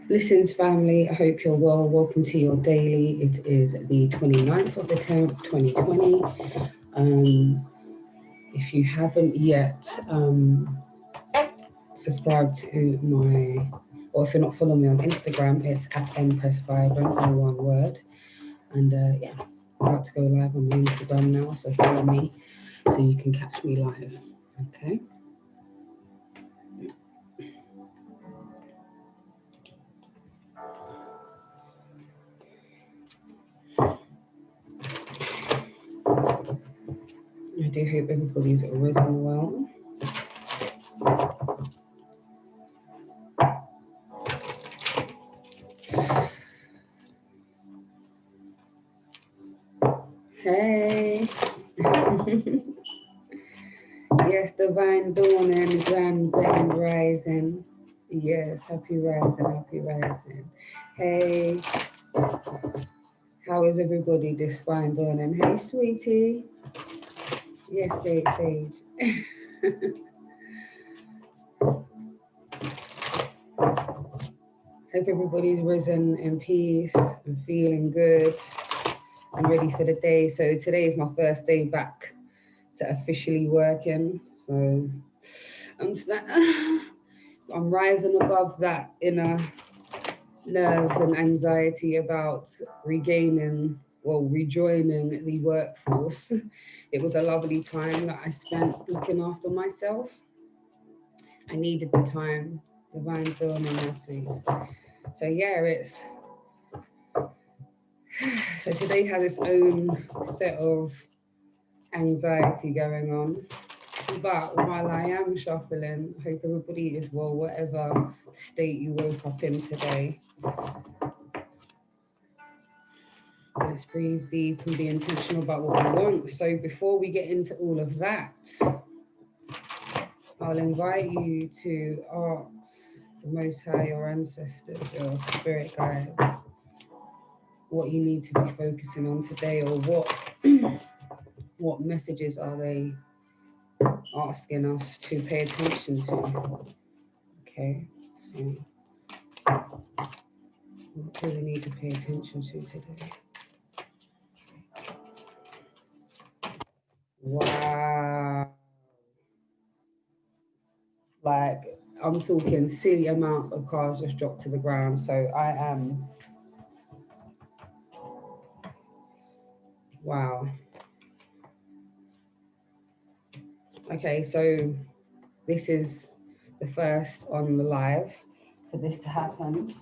Listens family, I hope you're well. Welcome to your daily. It is the 29th of the 10th, 2020. If you haven't yet subscribed to my, or if you're not following me on Instagram, it's at Empress Vibrant, all one word. And yeah, I'm about to go live on my Instagram now, so follow me so you can catch me live. Okay. I do hope everybody's risen well. Hey. Yes, divine dawn and grand rising. Yes, happy rising. Hey, how is everybody this fine dawn? And hey, sweetie. Yes, great sage. Hope everybody's risen in peace and feeling good and ready for the day. So today is my first day back to officially working. So I'm rising above that inner nerves and anxiety about rejoining the workforce. It was a lovely time that I spent looking after myself. I needed the time, divine dawn and mercies. So yeah, so today has its own set of anxiety going on. But while I am shuffling, I hope everybody is well, whatever state you woke up in today. Let's breathe deep and be intentional about what we want. So before we get into all of that, I'll invite you to ask the Most High, your ancestors, your spirit guides, what you need to be focusing on today, or what messages are they asking us to pay attention to. Okay, so what do we need to pay attention to today? Wow. Like, I'm talking silly amounts of cars just dropped to the ground. So I am, wow. Okay, so this is the first on the live for this to happen.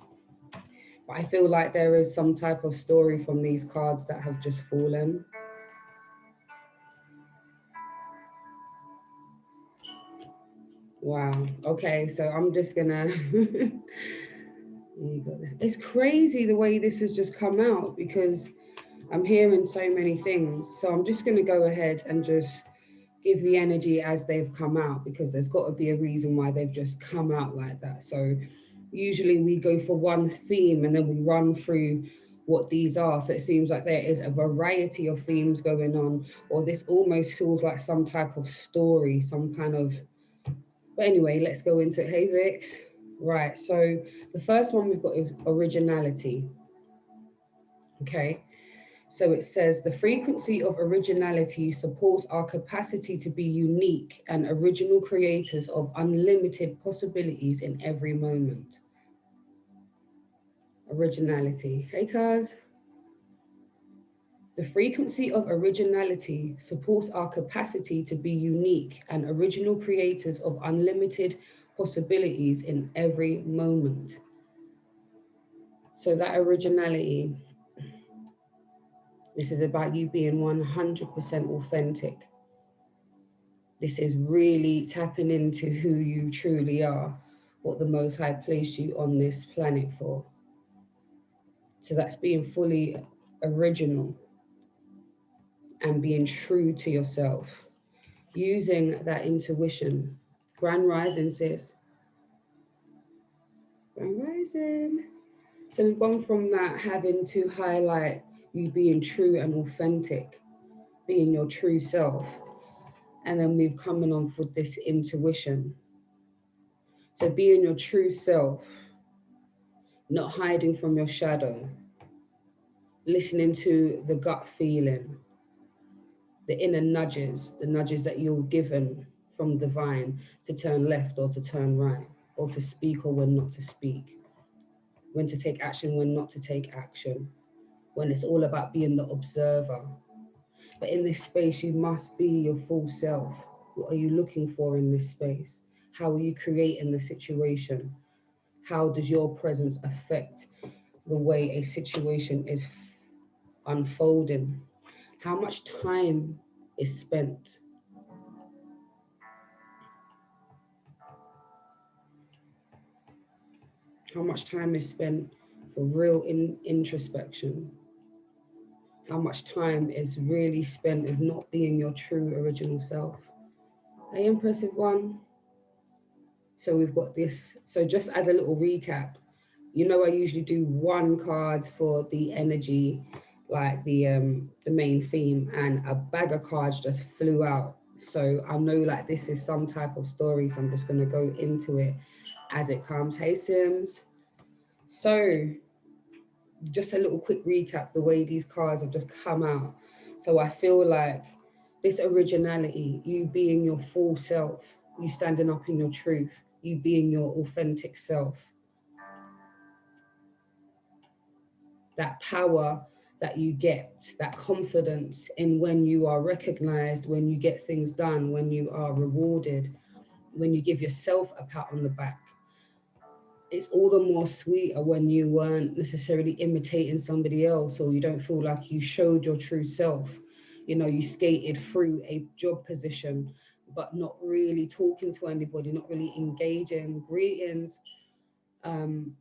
But I feel like there is some type of story from these cards that have just fallen. Wow. Okay, so I'm just gonna it's crazy the way this has just come out because I'm hearing so many things. So I'm just gonna go ahead and just give the energy as they've come out because there's got to be a reason why they've just come out like that. So usually we go for one theme and then we run through what these are. So it seems like there is a variety of themes going on, or this almost feels like some type of story, some kind of, but anyway, let's go into it. Hey Vix. Right, so the first one we've got is originality. Okay, so it says the frequency of originality supports our capacity to be unique and original creators of unlimited possibilities in every moment. Originality. Hey, cuz. The frequency of originality supports our capacity to be unique and original creators of unlimited possibilities in every moment. So that originality, this is about you being 100% authentic. This is really tapping into who you truly are, what the Most High placed you on this planet for. So that's being fully original and being true to yourself, using that intuition. Grand rising, sis. Grand rising. So we've gone from that having to highlight you being true and authentic, being your true self. And then we've come on for this intuition. So being your true self, not hiding from your shadow, listening to the gut feeling, the inner nudges, the nudges that you're given from divine to turn left or to turn right, or to speak or when not to speak, when to take action, when not to take action, when it's all about being the observer. But in this space, you must be your full self. What are you looking for in this space? How are you creating the situation? How does your presence affect the way a situation is unfolding? How much time is spent? How much time is spent for real introspection? How much time is really spent of not being your true original self? Hey, impressive one. So we've got this. So just as a little recap, you know, I usually do one card for the energy, like the main theme, and a bag of cards just flew out. So I know like this is some type of story, so I'm just gonna go into it as it comes. Hey Sims. So just a little quick recap, the way these cards have just come out. So I feel like this originality, you being your full self, you standing up in your truth, you being your authentic self, that power that you get, that confidence in when you are recognized, when you get things done, when you are rewarded, when you give yourself a pat on the back. It's all the more sweeter when you weren't necessarily imitating somebody else, or you don't feel like you showed your true self. You know, you skated through a job position, but not really talking to anybody, not really engaging, greetings. Um,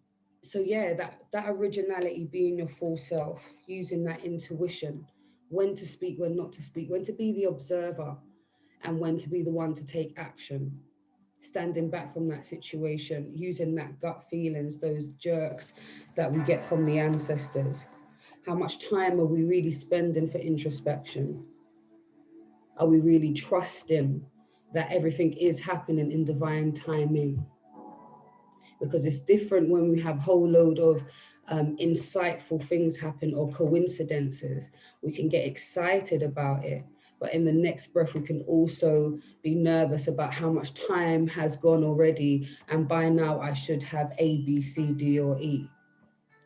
so yeah, that originality, being your full self, using that intuition, when to speak, when not to speak, when to be the observer, and when to be the one to take action, standing back from that situation, using that gut feelings, those jerks that we get from the ancestors. How much time are we really spending for introspection? Are we really trusting that everything is happening in divine timing? Because it's different when we have a whole load of insightful things happen or coincidences. We can get excited about it, but in the next breath, we can also be nervous about how much time has gone already, and by now I should have A, B, C, D, or E.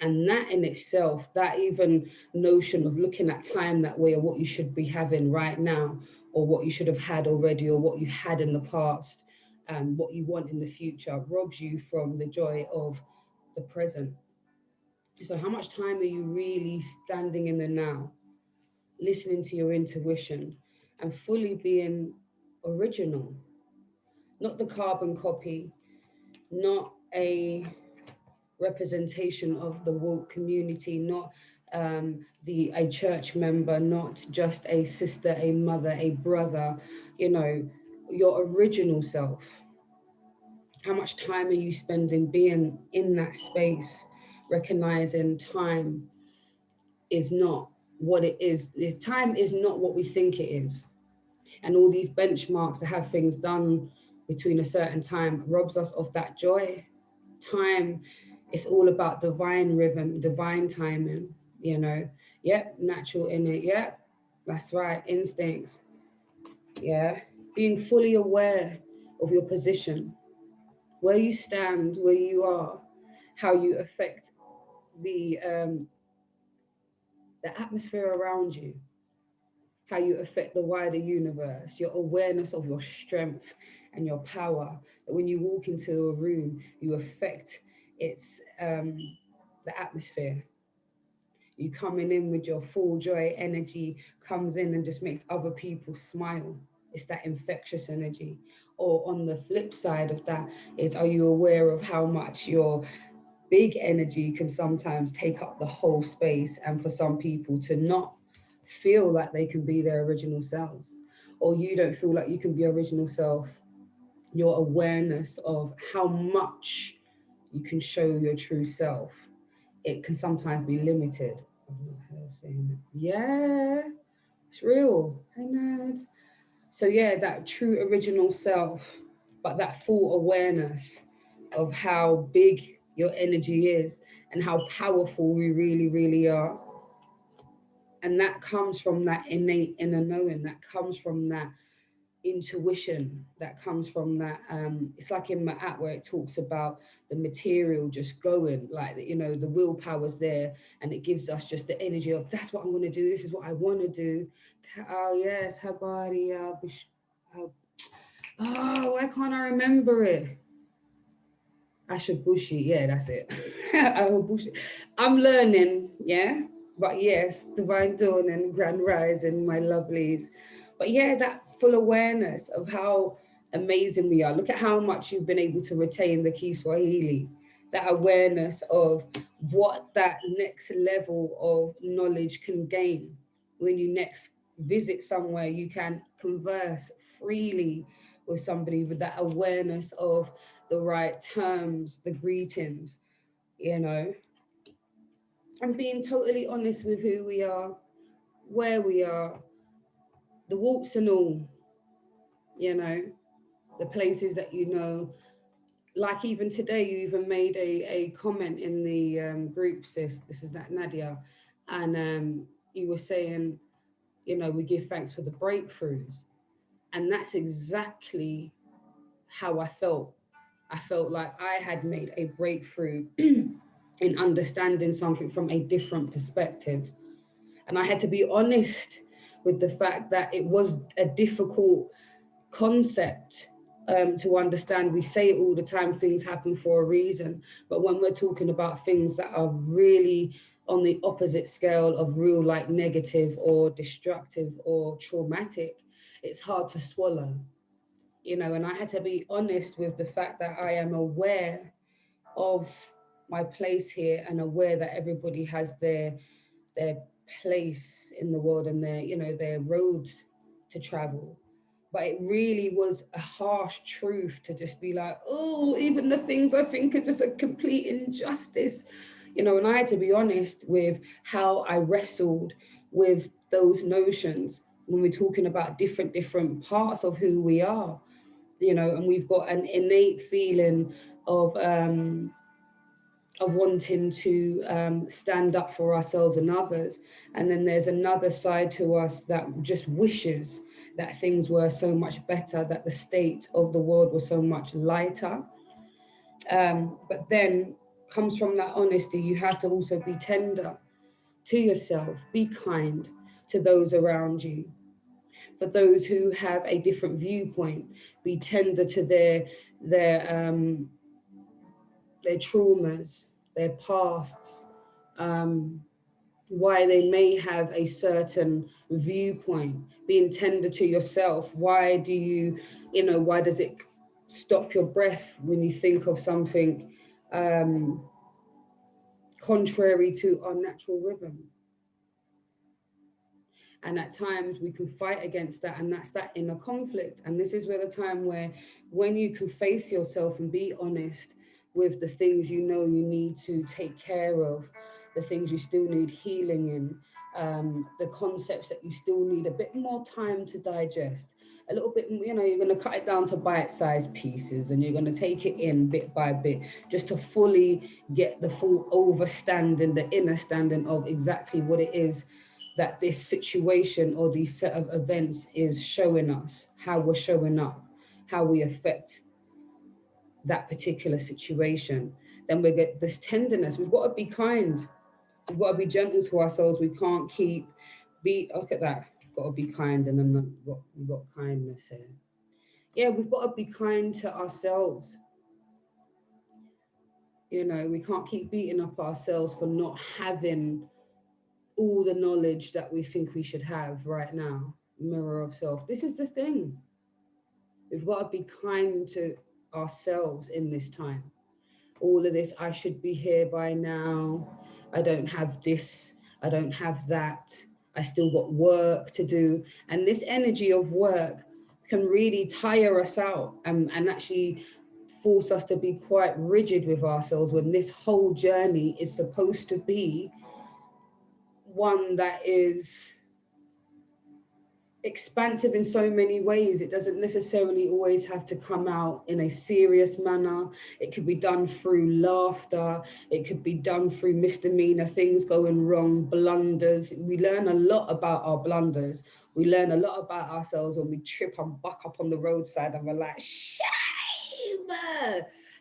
And that in itself, that even notion of looking at time that way, or what you should be having right now, or what you should have had already, or what you had in the past, and what you want in the future, robs you from the joy of the present. So, how much time are you really standing in the now, listening to your intuition, and fully being original? Not the carbon copy, not a representation of the woke community, not the a church member, not just a sister, a mother, a brother, you know, your original self. How much time are you spending being in that space, recognizing time is not what it is. Time is not what we think it is. And all these benchmarks to have things done between a certain time robs us of that joy. Time, it's all about divine rhythm, divine timing, you know. Yep, natural in it. Yep, that's right. Instincts. Yeah. Being fully aware of your position, where you stand, where you are, how you affect the um, the atmosphere around you, how you affect the wider universe, your awareness of your strength and your power. That when you walk into a room, you affect its the atmosphere. You coming in with your full joy energy comes in and just makes other people smile. It's that infectious energy. Or on the flip side of that is, are you aware of how much your big energy can sometimes take up the whole space, and for some people to not feel like they can be their original selves, or you don't feel like you can be your original self, your awareness of how much you can show your true self, it can sometimes be limited. Yeah, it's real. Hey, nerds. So yeah, that true original self, but that full awareness of how big your energy is and how powerful we really, really are. And that comes from that innate inner knowing, that comes from that intuition, that comes from that it's like in my app where it talks about the material just going, like, you know, the willpower's there, and it gives us just the energy of that's what I'm going to do, this is what I want to do. Oh yes, her body, oh, why can't I remember it? Ashabushi, yeah, that's it. Ashabushi. I'm learning, yeah. But yes, divine dawn and grand rising, my lovelies. But yeah, that full awareness of how amazing we are. Look at how much you've been able to retain the Kiswahili. That awareness of what that next level of knowledge can gain. When you next visit somewhere, you can converse freely with somebody with that awareness of the right terms, the greetings, you know, and being totally honest with who we are, where we are, the walks and all, you know, the places that you know. Like even today, you even made a comment in the group, sis. This is that Nadia, and you were saying, you know, we give thanks for the breakthroughs, and that's exactly how I felt. I felt like I had made a breakthrough in understanding something from a different perspective. And I had to be honest with the fact that it was a difficult concept to understand. We say it all the time, things happen for a reason. But when we're talking about things that are really on the opposite scale of real, like negative or destructive or traumatic, it's hard to swallow, you know. And I had to be honest with the fact that I am aware of my place here and aware that everybody has their place in the world and their, you know, their roads to travel. But it really was a harsh truth to just be like, oh, even the things I think are just a complete injustice, you know. And I had to be honest with how I wrestled with those notions when we're talking about different parts of who we are, you know. And we've got an innate feeling of wanting to stand up for ourselves and others. And then there's another side to us that just wishes that things were so much better, that the state of the world was so much lighter. But then comes from that honesty, you have to also be tender to yourself, be kind to those around you. For those who have a different viewpoint, be tender to their their traumas, their pasts, um, why they may have a certain viewpoint. Being tender to yourself. Why do you, you know, why does it stop your breath when you think of something um, contrary to our natural rhythm? And at times we can fight against that, and that's that inner conflict. And this is where the time where, when you can face yourself and be honest with the things you know you need to take care of, the things you still need healing in, the concepts that you still need a bit more time to digest, a little bit, you know, you're going to cut it down to bite-sized pieces, and you're going to take it in bit by bit just to fully get the full overstanding, the inner standing of exactly what it is that this situation or these set of events is showing us, how we're showing up, how we affect that particular situation. Then we get this tenderness. We've got to be kind. We've got to be gentle to ourselves. We can't look at that. We've got to be kind, and then we've got kindness here. Yeah, we've got to be kind to ourselves. You know, we can't keep beating up ourselves for not having all the knowledge that we think we should have right now. Mirror of self. This is the thing. We've got to be kind to ourselves in this time. All of this, I should be here by now. I don't have this. I don't have that. I still got work to do. And this energy of work can really tire us out and actually force us to be quite rigid with ourselves, when this whole journey is supposed to be one that is expansive in so many ways. It doesn't necessarily always have to come out in a serious manner. It could be done through laughter. It could be done through misdemeanor, things going wrong, blunders. We learn a lot about our blunders. We learn a lot about ourselves when we trip and buck up on the roadside and we're like, shame!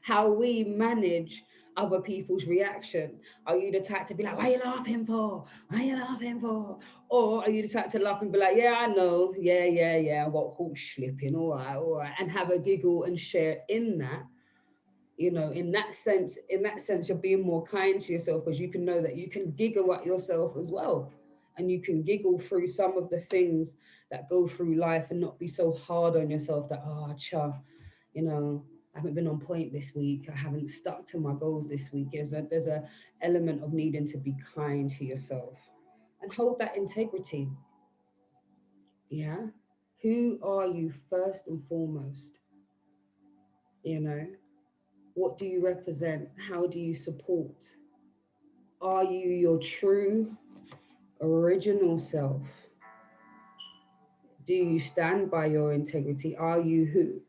How we manage other people's reaction. Are you the type to be like, why are you laughing for? Why are you laughing for? Or are you the type to laugh and be like, yeah, I know, yeah, I got caught slipping, all right, and have a giggle and share in that, in that sense, you're being more kind to yourself because you can know that you can giggle at yourself as well. And you can giggle through some of the things that go through life and not be so hard on yourself that, you know, I haven't been on point this week. I haven't stuck to my goals this week. There's a element of needing to be kind to yourself and hold that integrity. Yeah. Who are you first and foremost? You know, what do you represent? How do you support? Are you your true original self? Do you stand by your integrity? Are you who?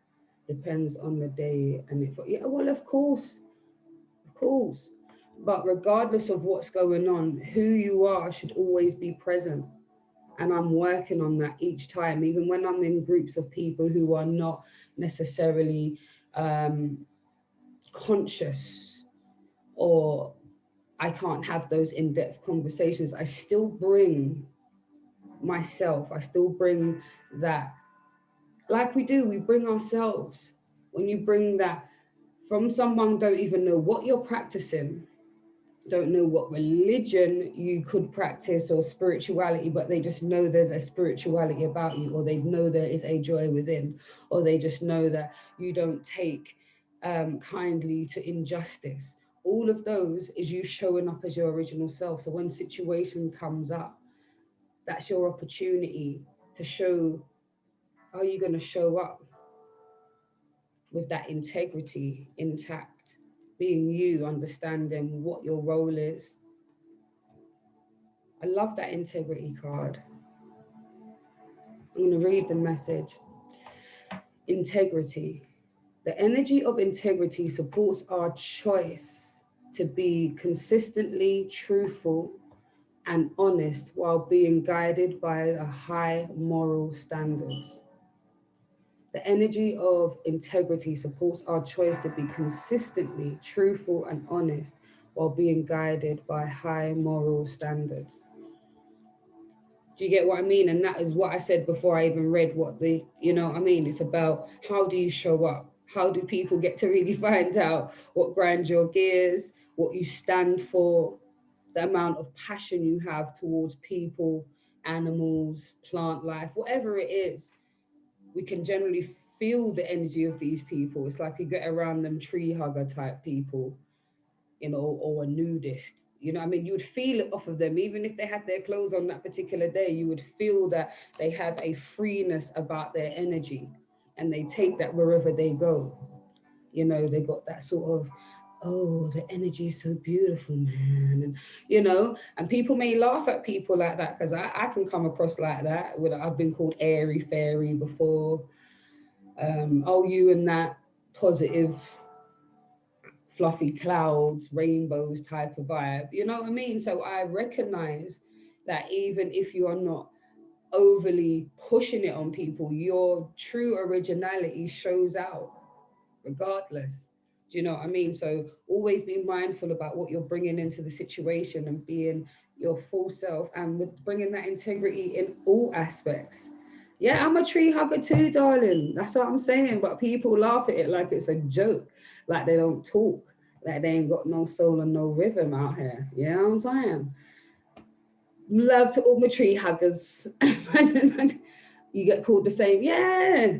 Depends on the day and if yeah, well of course. But regardless of what's going on, who you are should always be present. And I'm working on that each time, even when I'm in groups of people who are not necessarily um, conscious, or I can't have those in depth conversations. I still bring myself, I still bring that, like we do, we bring ourselves. When you bring that from someone, don't even know what you're practicing, don't know what religion you could practice or spirituality, but they just know there's a spirituality about you, or they know there is a joy within, or they just know that you don't take kindly to injustice. All of those is you showing up as your original self. So when situation comes up, that's your opportunity to show, are you going to show up with that integrity intact, being you, understanding what your role is. I love that integrity card. I'm going to read the message. Integrity. The energy of integrity supports our choice to be consistently truthful and honest while being guided by a high moral standards. The energy of integrity supports our choice to be consistently truthful and honest while being guided by high moral standards. Do you get what I mean? And that is what I said before I even read what what I mean? It's about how do you show up? How do people get to really find out what grinds your gears, what you stand for, the amount of passion you have towards people, animals, plant life, whatever it is. We can generally feel the energy of these people. It's like you get around them tree hugger type people, or a nudist. I mean, you would feel it off of them, even if they had their clothes on that particular day. You would feel that they have a freeness about their energy, and they take that wherever they go. They got that sort of, oh, the energy is so beautiful, man, and people may laugh at people like that because I can come across like that. I've been called airy fairy before. Oh, you and that positive fluffy clouds, rainbows type of vibe. You know what I mean? So I recognize that even if you are not overly pushing it on people, your true originality shows out regardless. Do you know what I mean? So always be mindful about what you're bringing into the situation and being your full self, and with bringing that integrity in all aspects. Yeah, I'm a tree hugger too, darling. That's what I'm saying. But people laugh at it like it's a joke, like they don't talk, like they ain't got no soul and no rhythm out here. You know what I'm saying? Love to all my tree huggers. You get called the same. Yeah,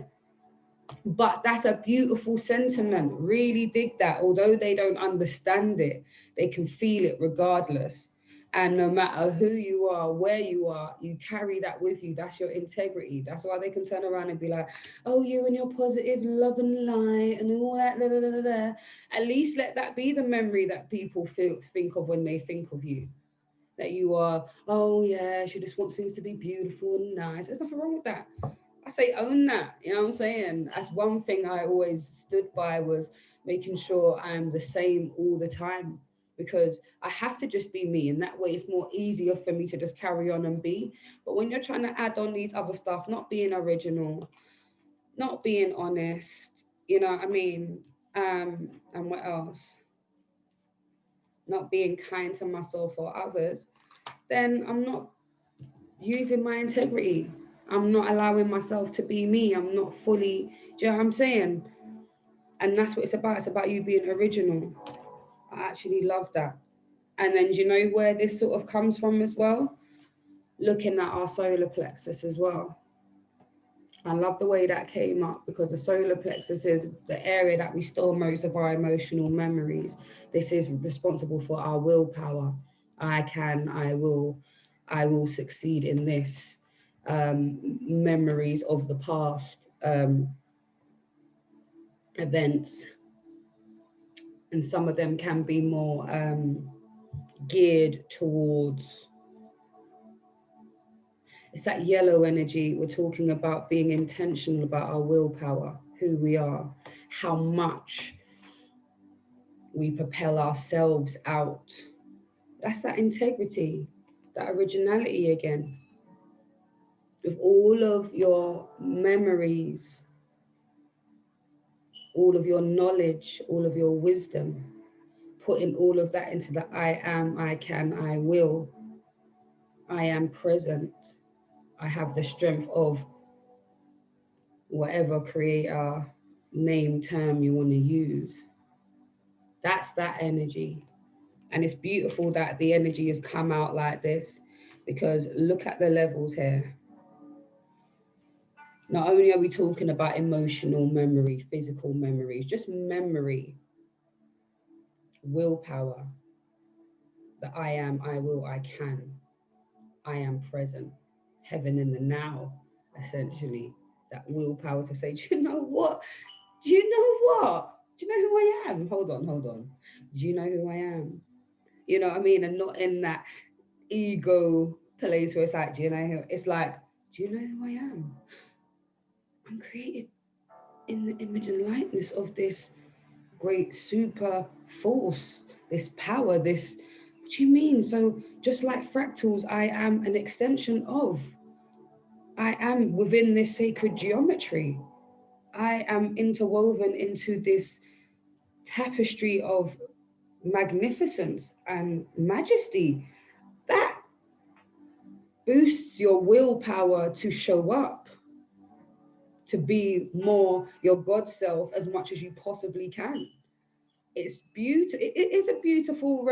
but that's a beautiful sentiment. Really dig that. Although they don't understand it, they can feel it regardless. And no matter who you are, where you are, you carry that with you. That's your integrity. That's why they can turn around and be like, oh, you and your positive love and light and all that. Da, da, da, da, da. At least let that be the memory that people think of when they think of you. that you are, oh yeah, she just wants things to be beautiful and nice. There's nothing wrong with that. I say own that, you know what I'm saying? That's one thing I always stood by, was making sure I'm the same all the time, because I have to just be me, and that way it's more easier for me to just carry on and be. But when you're trying to add on these other stuff, not being original, not being honest, you know what I mean? And what else? Not being kind to myself or others, then I'm not using my integrity. I'm not allowing myself to be me. I'm not fully, do you know what I'm saying? And that's what it's about. It's about you being original. I actually love that. And then, do you know where this sort of comes from as well? Looking at our solar plexus as well. I love the way that came up, because the solar plexus is the area that we store most of our emotional memories. This is responsible for our willpower. I can, I will succeed in this. Memories of the past, events, and some of them can be more geared towards, it's that yellow energy. We're talking about being intentional about our willpower, who we are, how much we propel ourselves out. That's that integrity, that originality again. With all of your memories, all of your knowledge, all of your wisdom, putting all of that into the I am, I can, I will, I am present, I have the strength of whatever creator, name, term you want to use. That's that energy. And it's beautiful that the energy has come out like this, because look at the levels here. Not only are we talking about emotional memory, physical memories, just memory, willpower, the I am, I will, I can, I am present, heaven in the now, essentially. That willpower to say, do you know what? Do you know what? Do you know who I am? Hold on, hold on. Do you know who I am? You know what I mean? And not in that ego place where it's like, do you know who? It's like, do you know who I am? I'm created in the image and likeness of this great super force, this power, this. What do you mean? So just like fractals, I am an extension of. I am within this sacred geometry. I am interwoven into this tapestry of magnificence and majesty. That boosts your willpower to show up, to be more your God self as much as you possibly can. It's beautiful. It is a beautiful,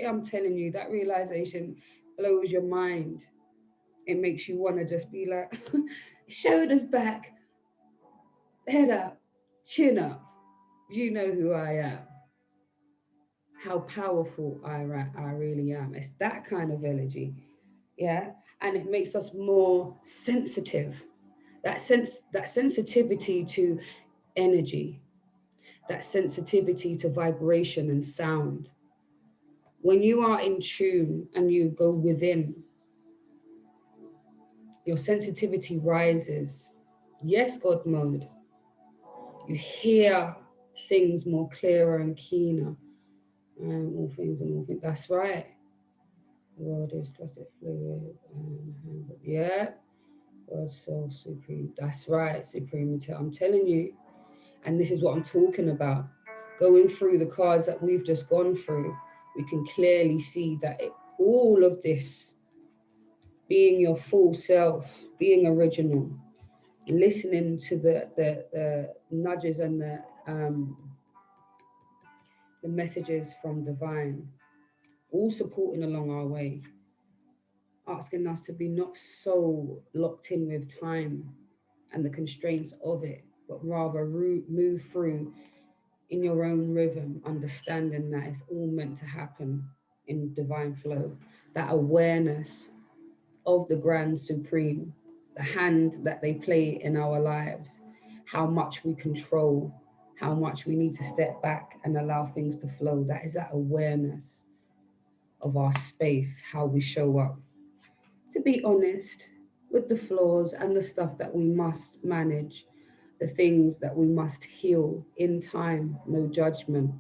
I'm telling you, that realization blows your mind. It makes you want to just be like, shoulders back, head up, chin up. Do you know who I am? How powerful I really am. It's that kind of energy. Yeah. And it makes us more sensitive. That sensitivity to energy, that sensitivity to vibration and sound. When you are in tune and you go within, your sensitivity rises. Yes, God mode. You hear things more clearer and keener. All things and all things. That's right. The world is plastic fluid. Yeah. God so supreme. That's right, supreme. I'm telling you. And this is what I'm talking about. Going through the cards that we've just gone through, we can clearly see that all of this, being your full self, being original, listening to the nudges and the messages from divine, all supporting along our way, asking us to be not so locked in with time and the constraints of it, but rather move through in your own rhythm, understanding that it's all meant to happen in divine flow. That awareness of the grand supreme, the hand that they play in our lives, how much we control, how much we need to step back and allow things to flow. That is that awareness. of our space, how we show up. To be honest, with the flaws and the stuff that we must manage, the things that we must heal in time, no judgment,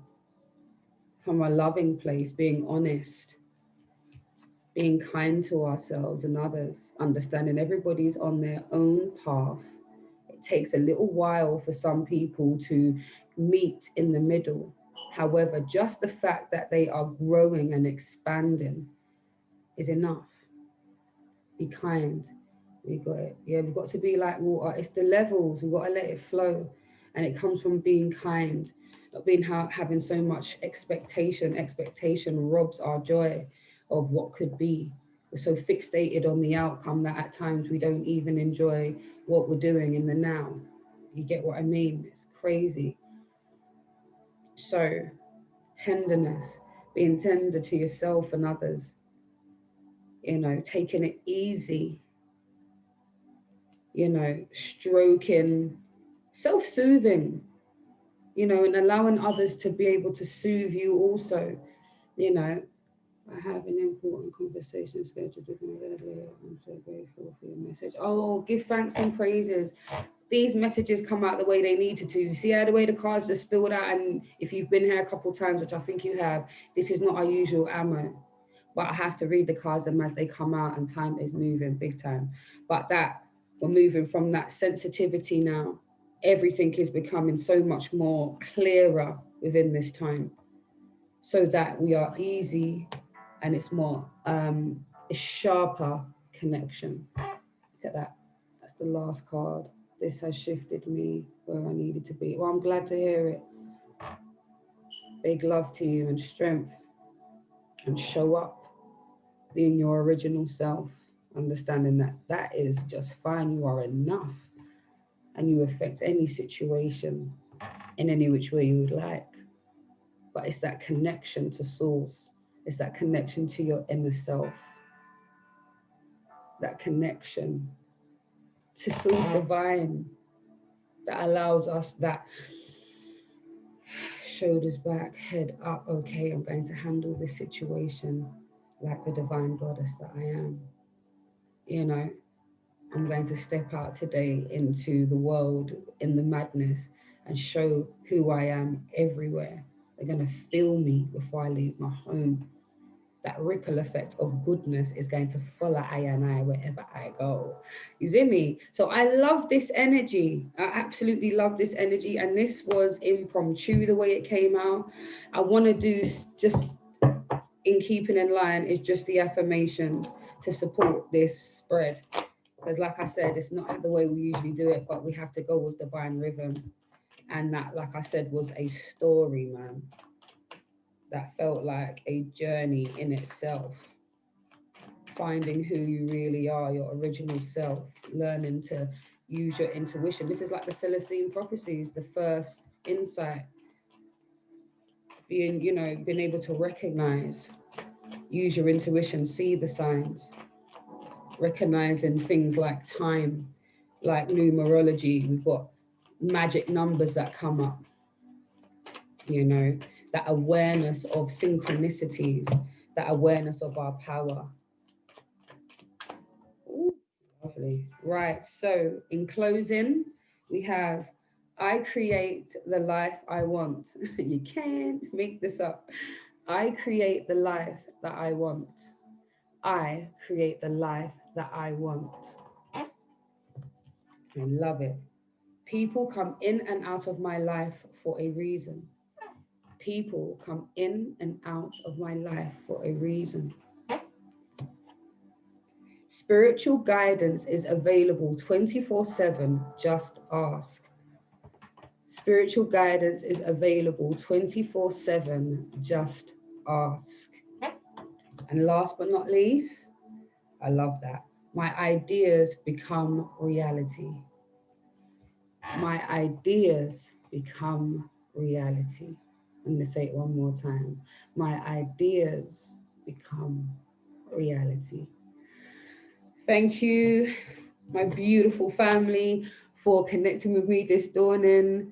from a loving place, being honest, being kind to ourselves and others, understanding everybody's on their own path. It takes a little while for some people to meet in the middle. However, just the fact that they are growing and expanding is enough. Be kind. We got it. Yeah, we've got to be like water. It's the levels. We've got to let it flow. And it comes from being kind, not being having so much expectation. Expectation robs our joy of what could be. We're so fixated on the outcome that at times we don't even enjoy what we're doing in the now. You get what I mean? It's crazy. So, tenderness, being tender to yourself and others, taking it easy, stroking, self-soothing, and allowing others to be able to soothe you also. I have an important conversation scheduled with my leader. I'm so grateful for your message. Oh, give thanks and praises. These messages come out the way they needed to. You see how the way the cards just spilled out, and if you've been here a couple of times, which I think you have, this is not our usual ammo. But I have to read the cards as they come out, and time is moving big time. But that we're moving from that sensitivity now. Everything is becoming so much more clearer within this time, so that we are easy and it's more a sharper connection. Look at that. That's the last card. This has shifted me where I needed to be. Well, I'm glad to hear it. Big love to you and strength, and show up being your original self, understanding that that is just fine. You are enough, and you affect any situation in any which way you would like. But it's that connection to source. It's that connection to your inner self. That connection to source divine that allows us that shoulders back, head up. Okay, I'm going to handle this situation like the divine goddess that I am. I'm going to step out today into the world in the madness and show who I am everywhere. They're going to feel me before I leave my home. That ripple effect of goodness is going to follow I and I wherever I go. You see me? So I love this energy. I absolutely love this energy. And this was impromptu the way it came out. I want to do just in keeping in line is just the affirmations to support this spread. Because like I said, it's not the way we usually do it, but we have to go with divine rhythm. And that, like I said, was a story, man. That felt like a journey in itself. Finding who you really are, your original self, learning to use your intuition. This is like the Celestine prophecies, the first insight. Being able to recognize, use your intuition, see the signs, recognizing things like time, like numerology. We've got magic numbers that come up, that awareness of synchronicities, that awareness of our power. Ooh, lovely. Right, so in closing, we have, I create the life I want. You can't make this up. I create the life that I want. I create the life that I want. I love it. People come in and out of my life for a reason. People come in and out of my life for a reason. Spiritual guidance is available 24/7. Just ask. Spiritual guidance is available 24/7. Just ask. And last but not least, I love that. My ideas become reality. My ideas become reality. I'm going to say it one more time. My ideas become reality. Thank you, my beautiful family, for connecting with me this dawning.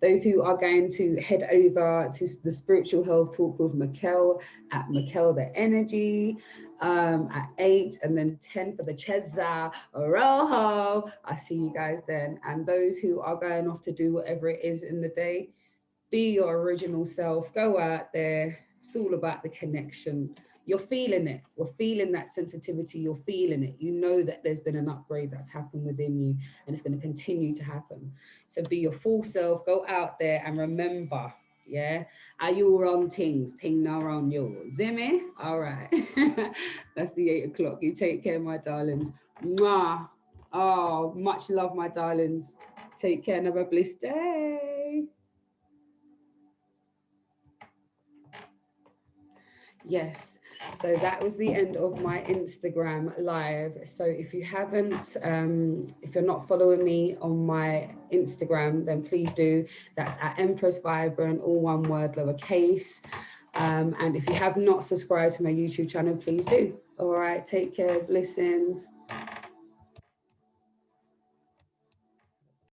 Those who are going to head over to the Spiritual Health Talk with Mikkel at Mikkel the Energy at 8 and then 10 for the Cheza Rojo. I see you guys then. And those who are going off to do whatever it is in the day, be your original self, go out there. It's all about the connection. You're feeling it. We're feeling that sensitivity. You're feeling it. You know that there's been an upgrade that's happened within you and it's going to continue to happen. So be your full self. Go out there and remember, yeah, are you wrong things? Ting now on you. Zimmy? All right. That's the 8 o'clock. You take care, my darlings. Mwah. Oh, much love, my darlings. Take care and have a blessed day. Yes, so that was the end of my Instagram live. So if you haven't, if you're not following me on my Instagram, then please do. That's at Empress Vibrant, all one word, lowercase. And if you have not subscribed to my YouTube channel, please do. All right, take care, blessings.